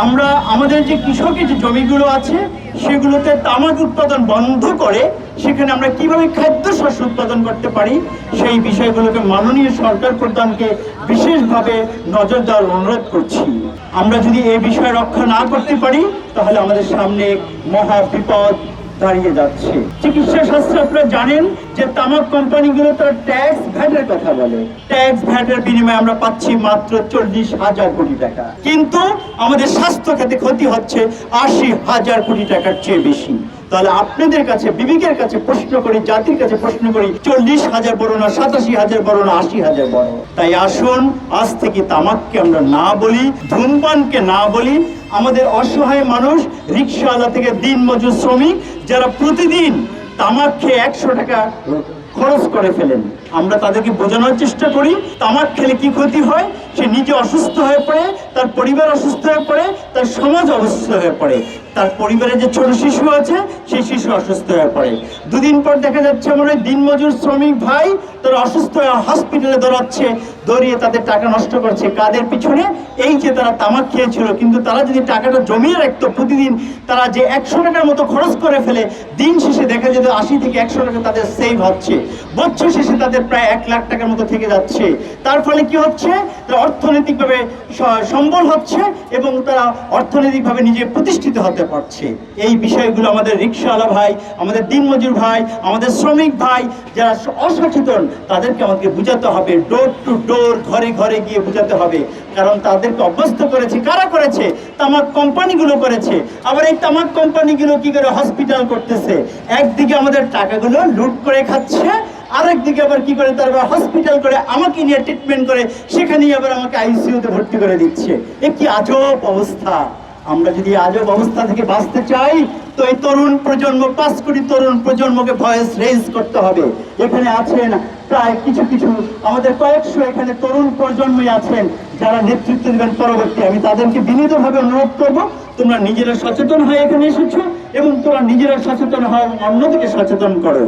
আমরা আমাদের যে কৃষকের যে জমিগুলো আছে সেগুলোতে তামাক উৎপাদন বন্ধ করে সেখানে আমরা কিভাবে খাদ্যশস্য উৎপাদন করতে পারি সেই বিষয়গুলোকে মাননীয় সরকার প্রধানকে বিশেষভাবে নজর দেওয়ার অনুরোধ করছি। আমরা যদি এই বিষয় রক্ষা না করতে পারি তাহলে আমাদের সামনে মহা বিপদ দাঁড়িয়ে যাচ্ছে। চিকিৎসা শাস্ত্রে আপনারা জানেন যে তামাক কোম্পানিগুলো তার ট্যাক্স ভ্যাটের কথা বলে, ট্যাক্স ভ্যাটের বিনিময়ে আমরা পাচ্ছি মাত্র 40,000 কোটি টাকা, কিন্তু আমাদের স্বাস্থ্য খাতে ক্ষতি হচ্ছে 80,000 কোটি টাকার চেয়ে বেশি। তাহলে আপনাদের কাছে বিবেকের কাছে প্রশ্ন করি, জাতির কাছে প্রশ্ন করি, 40,000 বড় না 87,000 বড় না 80,000 বড়? তাই আসুন আজ থেকে তামাককে আমরা না বলি, ধূমপানকে না বলি। আমাদের অসহায় মানুষ, রিক্সাওয়ালা থেকে দিনমজুর শ্রমিক যারা প্রতিদিন তামাক খেয়ে 100 টাকা খরচ করে ফেলেন, আমরা তাদেরকে বোঝানোর চেষ্টা করি তামাক খেলে কি ক্ষতি হয়। সে নিজে অসুস্থ হয়ে পড়ে, তার পরিবার অসুস্থ হয়ে পড়ে, তার সমাজ অসুস্থ হয়ে পড়ে, তার পরিবারে যে ছোট শিশু আছে সেই শিশু অসুস্থ হয়ে পড়ে। দুদিন পর দেখা যাচ্ছে আমার ওই দিনমজুর শ্রমিক ভাই তারা অসুস্থ হয়ে হসপিটালে দৌড়াচ্ছে, দৌড়িয়ে তাদের টাকা নষ্ট করছে কাদের পিছনে? এই যে তারা তামাক খেয়েছিল। কিন্তু তারা যদি টাকাটা জমিয়ে রাখতো, প্রতিদিন তারা যে 100 টাকার মতো খরচ করে ফেলে, দিন শেষে দেখা যেত 80 থেকে 100 টাকা তাদের সেভ হচ্ছে, বছর শেষে তাদের প্রায় 1 লাখ টাকার মতো থেকে যাচ্ছে। তার ফলে কি হচ্ছে? তারা অর্থনৈতিকভাবে সম্বল হচ্ছে এবং তারা অর্থনৈতিকভাবে নিজে প্রতিষ্ঠিত হতে পারছে। এই বিষয়গুলো আমাদের রিক্সাওয়ালা ভাই, আমাদের দিনমজুর ভাই, আমাদের শ্রমিক ভাই যারা অসচেতন তাদেরকে আমাদেরকে বুঝাতে হবে, ডোর টু ডোর, ঘরে ঘরে গিয়ে বুঝাতে হবে। কারণ তাদেরকে অভ্যস্ত করেছে কারা করেছে? তামাক কোম্পানিগুলো করেছে। আবার এই তামাক কোম্পানিগুলো কি করে হসপিটাল করতেছে? একদিকে আমাদের টাকাগুলো লুট করে খাচ্ছে, আরেকদিকে আবার কি করে তারা হসপিটাল করে আমাকে নিয়ে ট্রিটমেন্ট করে, সেখানেই আবার আমাকে আইসিইউতে ভর্তি করে দিচ্ছে। এ কি আজব অবস্থা! আমরা যদি আজব অবস্থা থেকে বাঁচতে চাই তো এই তরুণ প্রজন্ম, 5 কোটি তরুণ প্রজন্মকে ভয়েস রেজ করতে হবে। এখানে আছেন প্রায় কিছু আমাদের কয়েকশো এখানে তরুণ প্রজন্মই আছেন যারা নেতৃত্ব দেবেন পরবর্তী। আমি তাদেরকে বিনীতভাবে অনুরোধ করব, তোমরা নিজেরা সচেতন হয়ে এখানে এসেছো এবং তোমরা নিজেরা সচেতন হও, অন্যদিকে সচেতন করো।